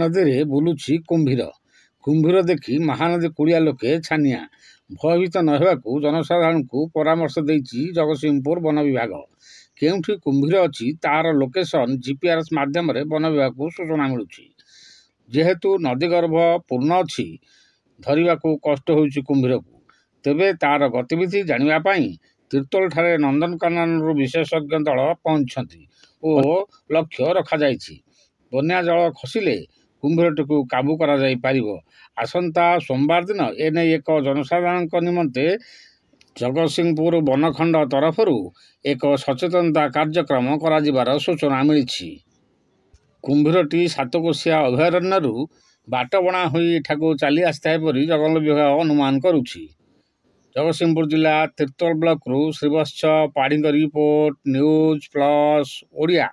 महानदी रे बुलुछि कुंभीर कुंभीर देखि महानदी कूलिया लोके छानिया भयभीत न हेबाकू जनसाधारण को परामर्श देइछि जगतसिंहपुर वन विभाग। केउठी कुंभीर अछि तार लोकेशन जीपीआरएस माध्यम रे वन विभाग को सूचना मिलुछि। जेहेतु नदी गर्भ पूर्ण अछि धरिबाकू कष्ट होउछि कुंभीर को, तेबे तार गतिविधि जानिबा पई तीर्तोल ठारे नंदनकानन विशेषज्ञ दल पहुंचछंती ओ लक्ष्य रखा जाइछि। बन्या जल खसिले कुंभीरटी को काबू करा जाई पारिबो। आसंता सोमवार दिन एने एक जनसाधारण निमंते जगतसिंहपुर वनखंड तरफरु एक सचेतनता कार्यक्रम करा जिबार सूचना मिलिछि। कुंभीरटी सातकोशिया अभयारण्यरू बाटबणा होई एठाकू चली आसଥାଏ परी जंगल विभाग अनुमान करुछि। जगतसिंहपुर जिला तीर्तोल ब्लॉक रू Srivatsa Padhi report news plus Odia.